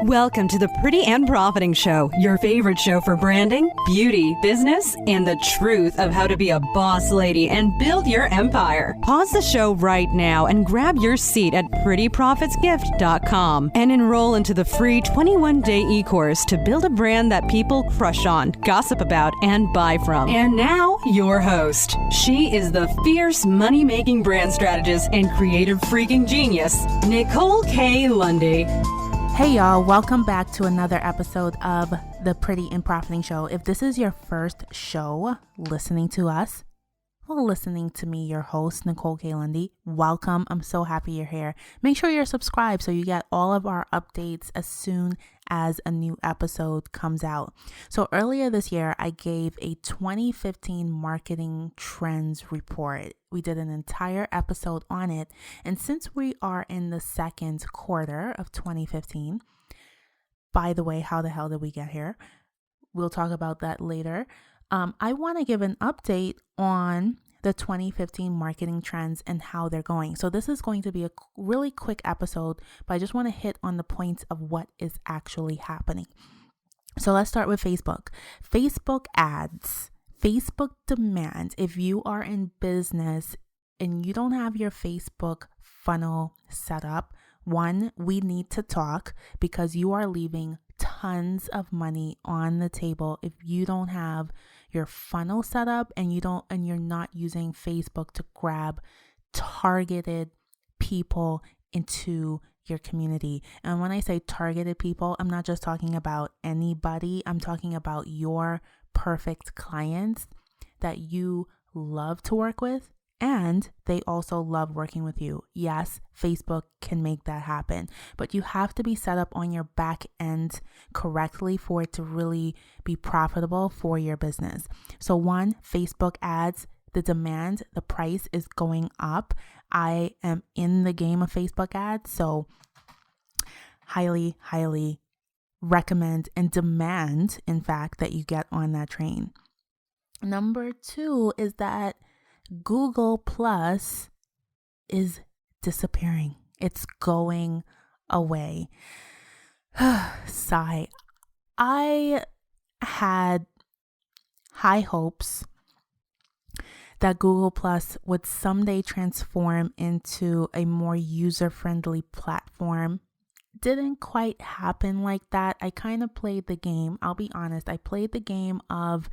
Welcome to the Pretty and Profiting Show, your favorite show for branding, beauty, business, and the truth of how to be a boss lady and build your empire. Pause the show right now and grab your seat at prettyprofitsgift.com and enroll into the free 21-day e-course to build a brand that people crush on, gossip about, and buy from. And now, your host. She is the fierce money-making brand strategist and creative freaking genius, Nicole K. Lundy. Hey y'all, welcome back to another episode of the Pretty and Profiting Show. If this is your first show listening to us, listening to me, your host, Nicole K. Lundy, welcome. I'm so happy you're here. Make sure you're subscribed so you get all of our updates as soon as a new episode comes out. So earlier this year, I gave a 2015 marketing trends report. We did an entire episode on it. And since we are in the second quarter of 2015, by the way, how the hell did we get here? We'll talk about that later. I want to give an update on the 2015 marketing trends and how they're going. So this is going to be a really quick episode, but I just want to hit on the points of what is actually happening. So let's start with Facebook. Facebook ads, Facebook demand. If you are in business and you don't have your Facebook funnel set up, one, we need to talk because you are leaving tons of money on the table if you don't have your funnel set up and you're not using Facebook to grab targeted people into your community. And when I say targeted people, I'm not just talking about anybody. I'm talking about your perfect clients that you love to work with. And they also love working with you. Yes, Facebook can make that happen, but you have to be set up on your back end correctly for it to really be profitable for your business. So one, Facebook ads, the demand, the price is going up. I am in the game of Facebook ads, so highly, highly recommend and demand, in fact, that you get on that train. Number two is that Google Plus is disappearing. It's going away. Sigh. I had high hopes that Google Plus would someday transform into a more user-friendly platform. Didn't quite happen like that. I kind of played the game. I'll be honest. I played the game of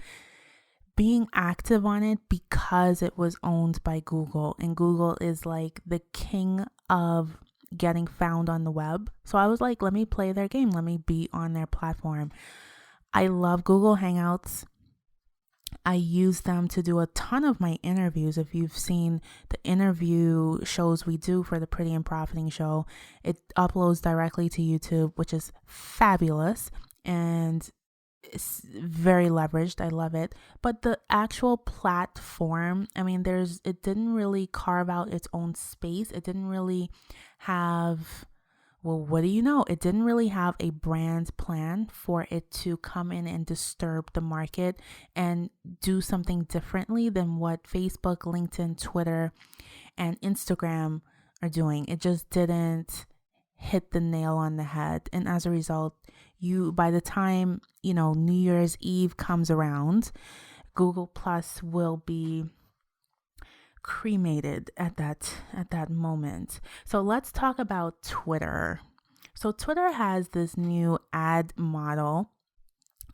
being active on it because it was owned by Google, and Google is like the king of getting found on the web. So I was like, let me play their game. Let me be on their platform. I love Google Hangouts. I use them to do a ton of my interviews. If you've seen the interview shows we do for the Pretty and Profiting Show, it uploads directly to YouTube, which is fabulous. And it's very leveraged. I love it. But the actual platform, I mean, it didn't really carve out its own space. It didn't really have, what do you know? It didn't really have a brand plan for it to come in and disturb the market and do something differently than what Facebook, LinkedIn, Twitter, and Instagram are doing. It just didn't hit the nail on the head. And as a result, by the time, New Year's Eve comes around, Google Plus will be cremated at that moment. So let's talk about Twitter. So Twitter has this new ad model.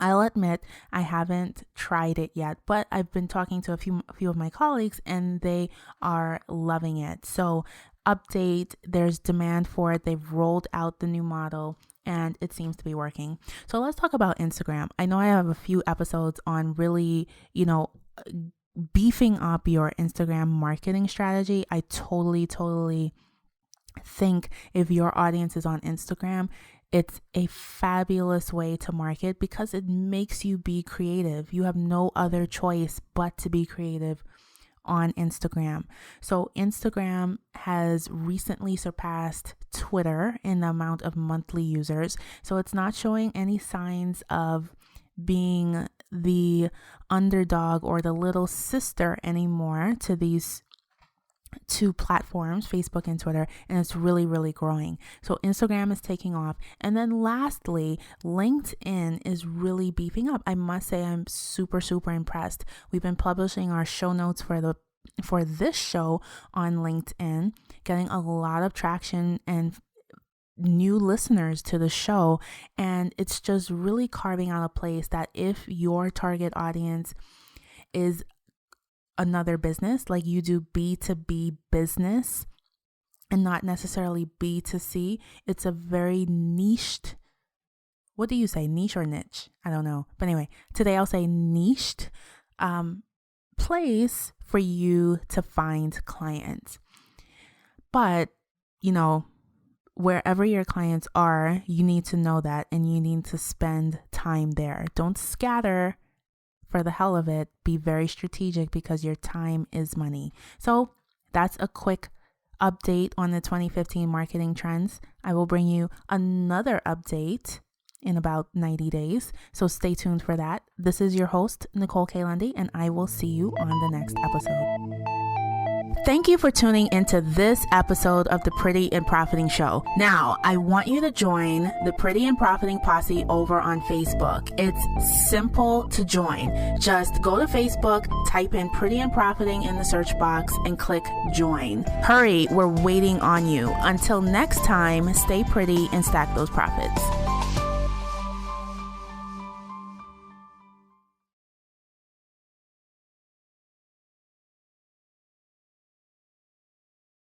I'll admit I haven't tried it yet, but I've been talking to a few of my colleagues and they are loving it. So update, there's demand for it. They've rolled out the new model and it seems to be working. So let's talk about Instagram. I know I have a few episodes on really, beefing up your Instagram marketing strategy. I totally think if your audience is on Instagram, it's a fabulous way to market because it makes you be creative. You have no other choice but to be creative on Instagram. So Instagram has recently surpassed Twitter in the amount of monthly users. So it's not showing any signs of being the underdog or the little sister anymore to these two platforms, Facebook and Twitter, and it's really, really growing. So Instagram is taking off. And then lastly, LinkedIn is really beefing up. I must say I'm super, super impressed. We've been publishing our show notes for this show on LinkedIn, getting a lot of traction and new listeners to the show. And it's just really carving out a place that if your target audience is another business, like you do B2B business and not necessarily B2C, it's a very niched, what do you say, niche or niche? I don't know. But anyway, today I'll say niched place for you to find clients. But, wherever your clients are, you need to know that, and you need to spend time there. Don't scatter for the hell of it. Be very strategic because your time is money. So that's a quick update on the 2015 marketing trends. I will bring you another update in about 90 days. So stay tuned for that. This is your host, Nicole K. Lundy, and I will see you on the next episode. Thank you for tuning into this episode of the Pretty and Profiting Show. Now, I want you to join the Pretty and Profiting Posse over on Facebook. It's simple to join. Just go to Facebook, type in Pretty and Profiting in the search box, and click join. Hurry, we're waiting on you. Until next time, stay pretty and stack those profits.